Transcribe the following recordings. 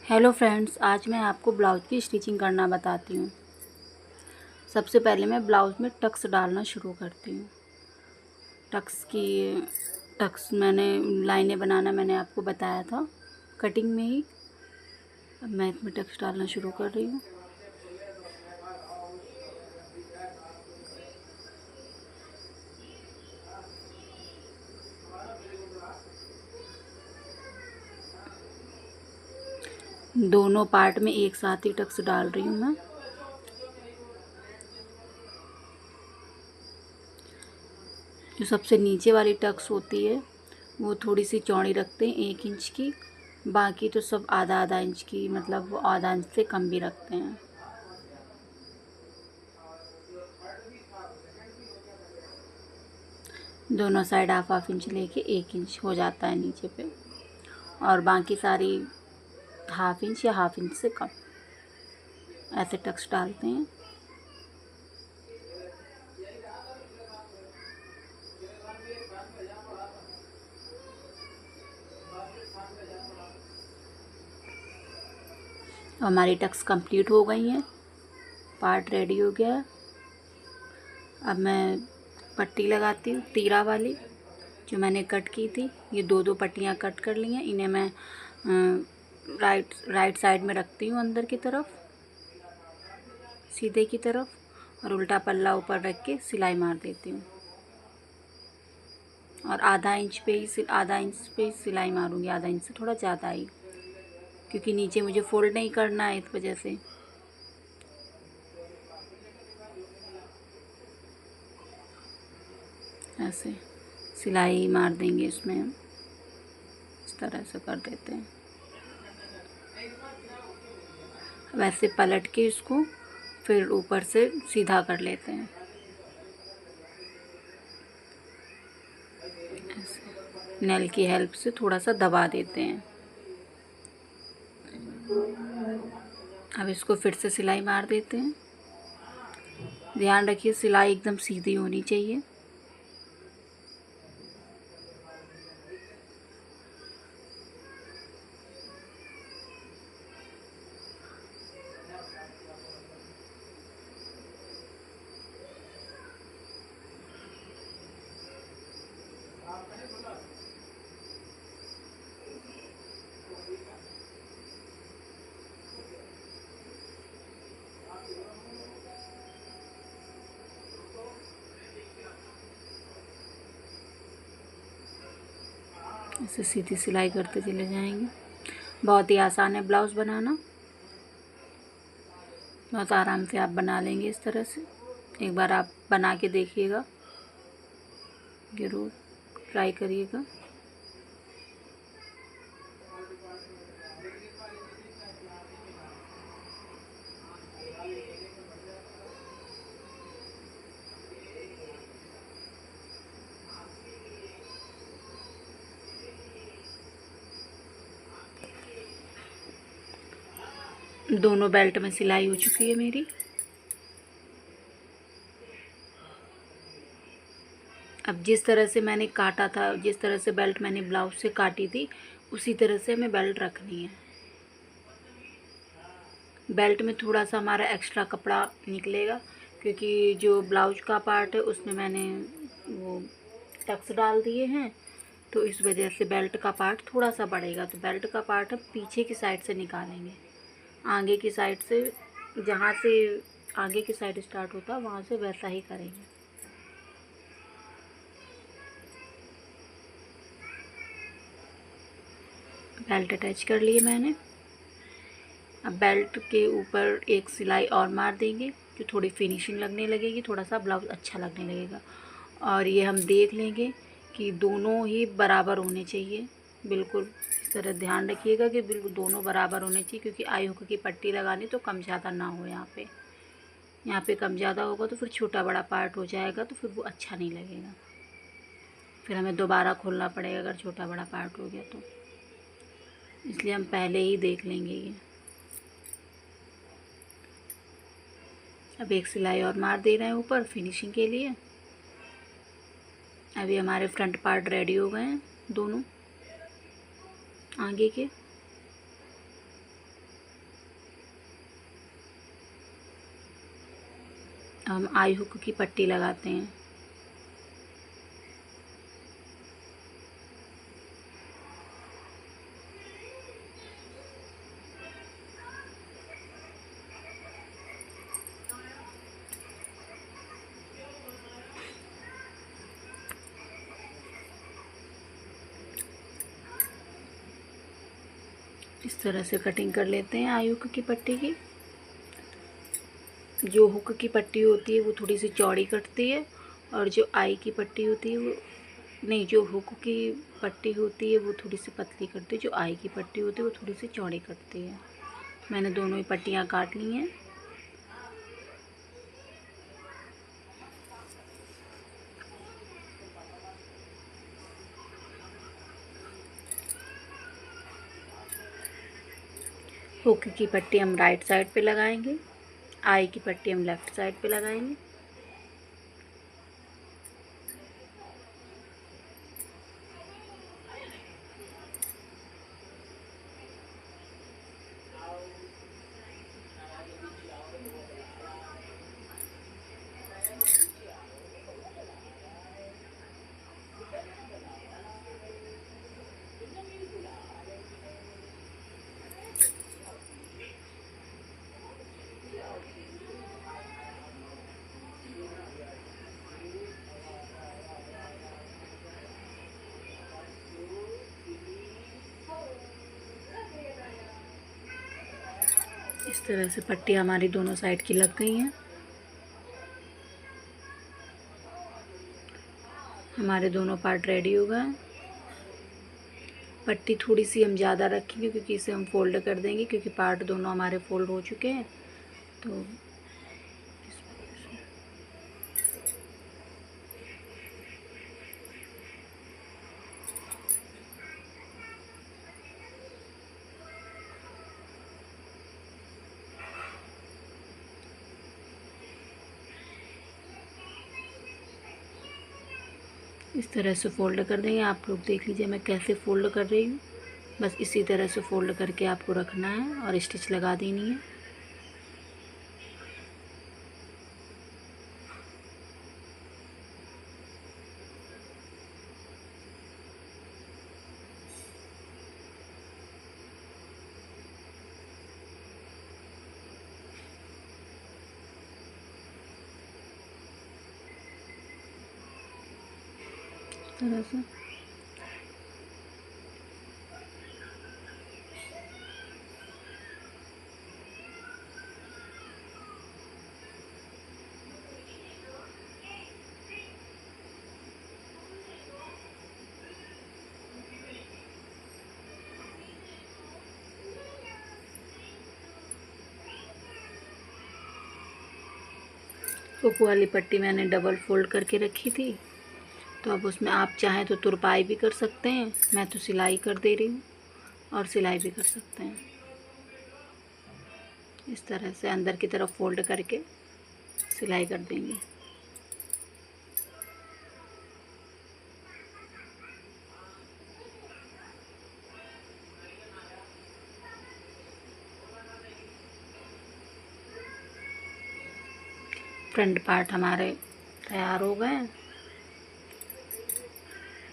Hello friends, आज मैं आपको ब्लाउज़ की स्टिचिंग करना बताती हूँ। सबसे पहले मैं ब्लाउज़ में टक्स डालना शुरू करती हूँ। टक्स मैंने लाइनें बनाना मैंने आपको बताया था कटिंग में ही। अब मैं इसमें टक्स डालना शुरू कर रही हूँ। दोनों पार्ट में एक साथ ही टक्स डाल रही हूँ मैं। जो सबसे नीचे वाली टक्स होती है वो थोड़ी सी चौड़ी रखते हैं, 1 इंच की। बाकी तो सब आधा आधा इंच की, मतलब वो आधा इंच से कम भी रखते हैं। दोनों साइड हाफ इंच लेके 1 इंच हो जाता है नीचे पे, और बाकी सारी हाफ इंच या हाफ इंच से कम ऐसे टक्स डालते हैं। हमारी टक्स कंप्लीट हो गई हैं, पार्ट रेडी हो गया है। अब मैं पट्टी लगाती हूँ तीरा वाली जो मैंने कट की थी। ये दो पट्टियाँ कट कर ली हैं। इन्हें मैं राइट साइड में रखती हूँ, अंदर की तरफ सीधे की तरफ, और उल्टा पल्ला ऊपर रख के सिलाई मार देती हूँ। और आधा इंच पे ही सिलाई मारूंगी, आधा इंच से थोड़ा ज़्यादा ही, क्योंकि नीचे मुझे फोल्ड नहीं करना है, इस वजह से। ऐसे सिलाई मार देंगे इसमें हम, इस तरह से कर देते हैं। वैसे पलट के इसको फिर ऊपर से सीधा कर लेते हैं। ऐसे नल की हेल्प से थोड़ा सा दबा देते हैं। अब इसको फिर से सिलाई मार देते हैं। ध्यान रखिए सिलाई एकदम सीधी होनी चाहिए। ऐसे सीधी सिलाई करते चले जाएंगे। बहुत ही आसान है ब्लाउज़ बनाना, बहुत आराम से आप बना लेंगे इस तरह से। एक बार आप बना के देखिएगा, ज़रूर ट्राई करिएगा। दोनों बेल्ट में सिलाई हो चुकी है मेरी। अब जिस तरह से मैंने काटा था, जिस तरह से बेल्ट मैंने ब्लाउज से काटी थी, उसी तरह से हमें बेल्ट रखनी है। बेल्ट में थोड़ा सा हमारा एक्स्ट्रा कपड़ा निकलेगा, क्योंकि जो ब्लाउज का पार्ट है उसमें मैंने वो टक्स डाल दिए हैं, तो इस वजह से बेल्ट का पार्ट थोड़ा सा बढ़ेगा। तो बेल्ट का पार्ट हम पीछे की साइड से निकालेंगे, आगे की साइड से, जहाँ से आगे की साइड स्टार्ट होता है वहाँ से वैसा ही करेंगे। बेल्ट अटैच कर लिए मैंने। अब बेल्ट के ऊपर एक सिलाई और मार देंगे, जो थोड़ी फिनिशिंग लगने लगेगी, थोड़ा सा ब्लाउज़ अच्छा लगने लगेगा। और ये हम देख लेंगे कि दोनों ही बराबर होने चाहिए। बिल्कुल इस तरह ध्यान रखिएगा कि बिल्कुल दोनों बराबर होने चाहिए, क्योंकि आई हुक की पट्टी लगानी तो कम ज़्यादा ना हो। यहाँ पे कम ज़्यादा होगा तो फिर छोटा बड़ा पार्ट हो जाएगा, तो फिर वो अच्छा नहीं लगेगा। फिर हमें दोबारा खोलना पड़ेगा अगर छोटा बड़ा पार्ट हो गया तो, इसलिए हम पहले ही देख लेंगे ये। अब एक सिलाई और मार दे रहे हैं ऊपर फिनिशिंग के लिए। अभी हमारे फ्रंट पार्ट रेडी हो गए हैं दोनों आगे के। हम आई हुक की पट्टी लगाते हैं। इस तरह से कटिंग कर लेते हैं आई हुक की पट्टी की। जो हुक की पट्टी होती है वो थोड़ी सी चौड़ी कटती है, और जो आई की पट्टी होती है वो नहीं, जो हुक की पट्टी होती है वो थोड़ी सी पतली कटती है, जो आई की पट्टी होती है वो थोड़ी सी चौड़ी कटती है। मैंने दोनों ही पट्टियाँ काट ली हैं। हुक की पट्टी हम राइट साइड पे लगाएंगे, आई की पट्टी हम लेफ़्ट साइड पे लगाएंगे। इस तरह से पट्टी हमारी दोनों साइड की लग गई हैं। हमारे दोनों पार्ट रेडी हो गए। पट्टी थोड़ी सी हम ज़्यादा रखेंगे क्योंकि इसे हम फोल्ड कर देंगे, क्योंकि पार्ट दोनों हमारे फोल्ड हो चुके हैं। तो इस तरह से फ़ोल्ड कर देंगे। आप लोग देख लीजिए मैं कैसे फ़ोल्ड कर रही हूँ। बस इसी तरह से फ़ोल्ड करके आपको रखना है और स्टिच लगा देनी है। इस तरह से हुक वाली पट्टी मैंने डबल फोल्ड करके रखी थी, तो अब उसमें आप चाहें तो तुरपाई भी कर सकते हैं। मैं तो सिलाई कर दे रही हूँ, और सिलाई भी कर सकते हैं। इस तरह से अंदर की तरफ फोल्ड करके सिलाई कर देंगे। फ्रंट पार्ट हमारे तैयार हो गए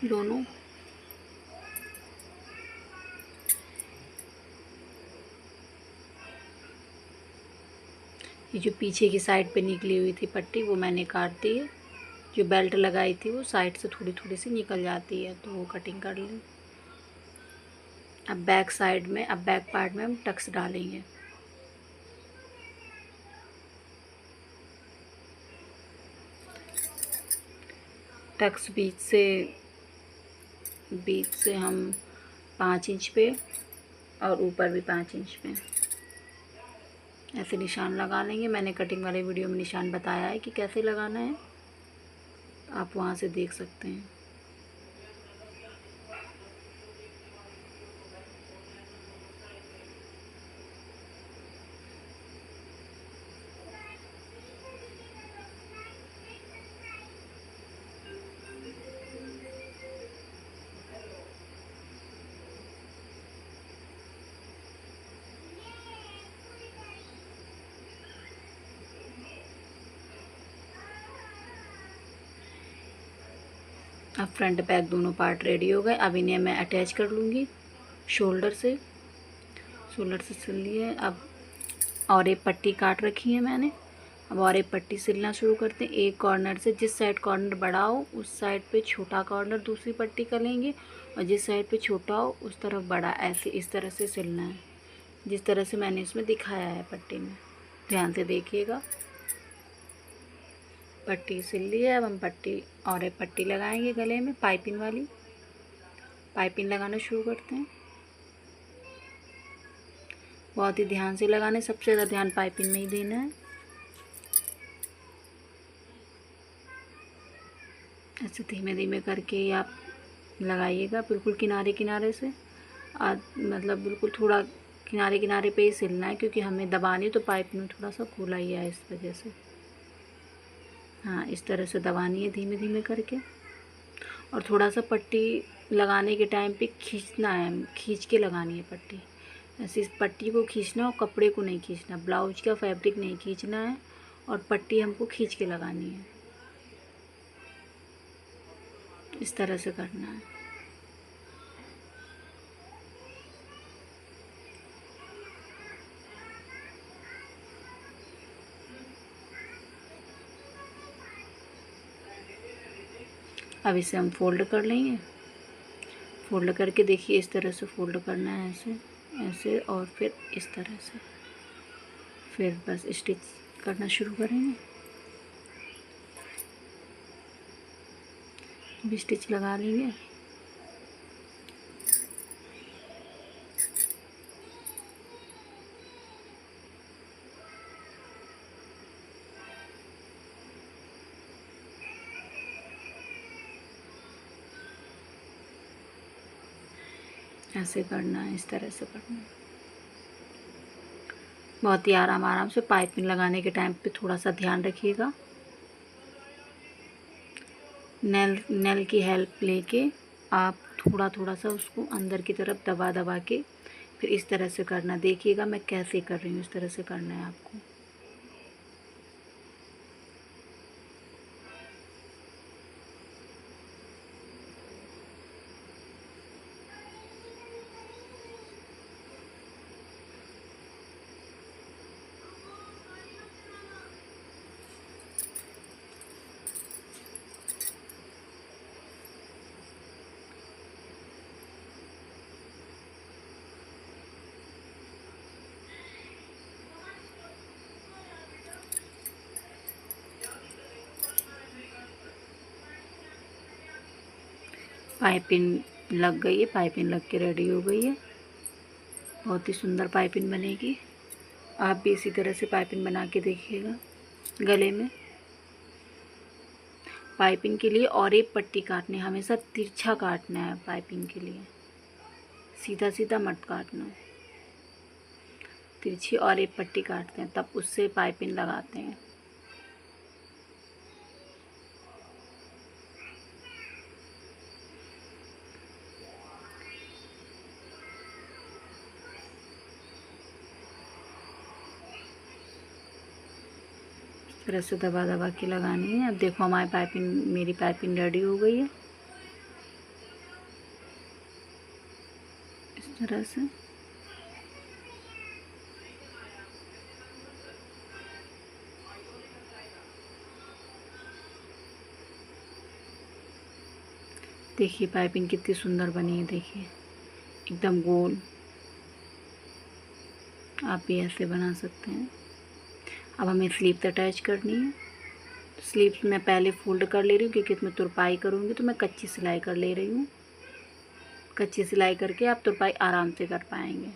दोनों। ये जो पीछे की साइड पे निकली हुई थी पट्टी वो मैंने काट दी है। जो बेल्ट लगाई थी वो साइड से थोड़ी थोड़ी सी निकल जाती है, तो वो कटिंग कर ली। अब बैक साइड में, अब बैक पार्ट में हम टक्स डालेंगे। टक्स बीच से हम 5 इंच पे और ऊपर भी 5 इंच पे ऐसे निशान लगा लेंगे। मैंने कटिंग वाले वीडियो में निशान बताया है कि कैसे लगाना है, आप वहाँ से देख सकते हैं। अब फ्रंट बैक दोनों पार्ट रेडी हो गए। अब इन्हें मैं अटैच कर लूँगी शोल्डर से सिल लिए। अब और एक पट्टी काट रखी है मैंने। अब और एक पट्टी सिलना शुरू करते हैं। एक कॉर्नर से जिस साइड कॉर्नर बड़ा हो उस साइड पे छोटा कॉर्नर दूसरी पट्टी का लेंगे, और जिस साइड पे छोटा हो उस तरफ बड़ा, ऐसे इस तरह से सिलना है, जिस तरह से मैंने इसमें दिखाया है पट्टी में। ध्यान से देखिएगा। पट्टी सिल ली है। अब हम पट्टी और एक पट्टी लगाएंगे गले में, पाइपिंग वाली। पाइपिंग लगाना शुरू करते हैं। बहुत ही ध्यान से लगाना है, सबसे ज़्यादा ध्यान पाइपिंग में ही देना है। ऐसे धीमे धीमे करके ही आप लगाइएगा, बिल्कुल किनारे किनारे से। मतलब बिल्कुल थोड़ा किनारे किनारे पे ही सिलना है, क्योंकि हमें दबानी तो पाइप में थोड़ा सा खुला ही है इस वजह से। हाँ, इस तरह से दबानी है धीमे धीमे करके। और थोड़ा सा पट्टी लगाने के टाइम पे खींचना है, खींच के लगानी है पट्टी। ऐसे इस पट्टी को खींचना और कपड़े को नहीं खींचना, ब्लाउज का फैब्रिक नहीं खींचना है, और पट्टी हमको खींच के लगानी है। इस तरह से करना है। अब इसे हम फोल्ड कर लेंगे। फोल्ड करके देखिए, इस तरह से फोल्ड करना है, ऐसे ऐसे, और फिर इस तरह से। फिर बस स्टिच करना शुरू करेंगे। भी स्टिच लगा लेंगे। ऐसे करना है, इस तरह से करना है। बहुत ही आराम आराम से। पाइपिंग लगाने के टाइम पे थोड़ा सा ध्यान रखिएगा। नेल की हेल्प लेके आप थोड़ा थोड़ा सा उसको अंदर की तरफ दबा दबा के फिर इस तरह से करना। देखिएगा मैं कैसे कर रही हूँ, इस तरह से करना है आपको। पाइपिंग लग गई है, पाइपिंग लग के रेडी हो गई है। बहुत ही सुंदर पाइपिंग बनेगी। आप भी इसी तरह से पाइपिंग बना के देखिएगा गले में। पाइपिंग के लिए और एक पट्टी काटनी, हमेशा तिरछा काटना है पाइपिंग के लिए, सीधा सीधा मत काटना। तिरछी और एक पट्टी काटते हैं, तब उससे पाइपिंग लगाते हैं। इस तरह से दबा दबा के लगानी है। अब देखो हमारी मेरी पाइपिंग रेडी हो गई है। इस तरह से देखिए पाइपिंग कितनी सुंदर बनी है, देखिए एकदम गोल। आप भी ऐसे बना सकते हैं। अब हमें स्लीव्स अटैच करनी है। स्लीव्स मैं पहले फोल्ड कर ले रही हूँ, क्योंकि इसमें तुरपाई करूँगी तो मैं कच्ची सिलाई कर ले रही हूँ। कच्ची सिलाई करके आप तुरपाई आराम से कर पाएंगे।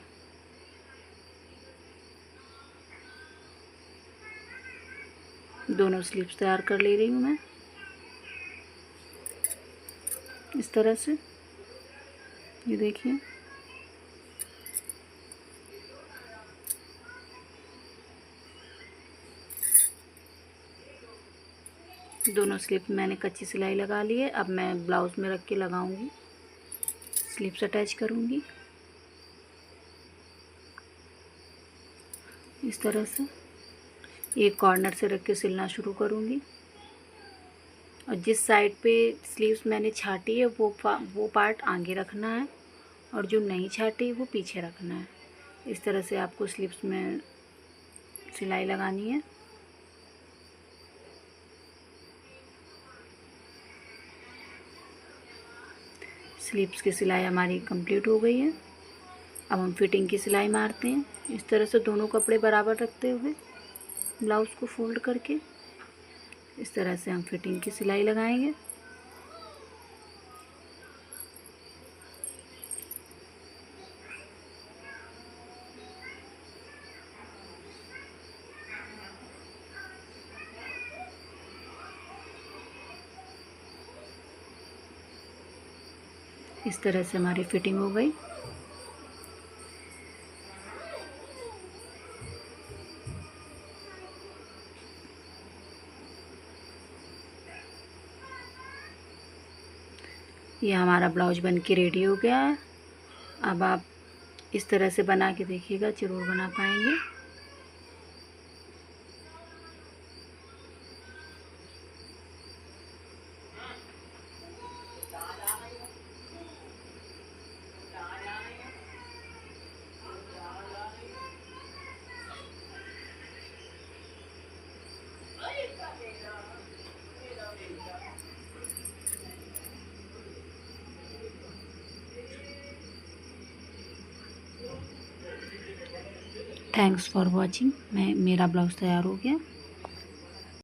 दोनों स्लीव्स तैयार कर ले रही हूँ मैं इस तरह से। ये देखिए दोनों स्लीव मैंने कच्ची सिलाई लगा ली है। अब मैं ब्लाउज़ में रख के लगाऊंगी, स्लीव्स अटैच करूंगी इस तरह से। एक कॉर्नर से रख के सिलना शुरू करूंगी। और जिस साइड पे स्लीव्स मैंने छाटी है वो पार्ट आगे रखना है और जो नहीं छाटी वो पीछे रखना है। इस तरह से आपको स्लीव्स में सिलाई लगानी है। स्लीव्स की सिलाई हमारी कंप्लीट हो गई है। अब हम फिटिंग की सिलाई मारते हैं। इस तरह से दोनों कपड़े बराबर रखते हुए ब्लाउज़ को फोल्ड करके इस तरह से हम फिटिंग की सिलाई लगाएंगे। इस तरह से हमारी फिटिंग हो गई। ये हमारा ब्लाउज बन के रेडी हो गया है। अब आप इस तरह से बना के देखिएगा, ज़रूर बना पाएंगे। Thanks for watching. मेरा ब्लाउज़ तैयार हो गया।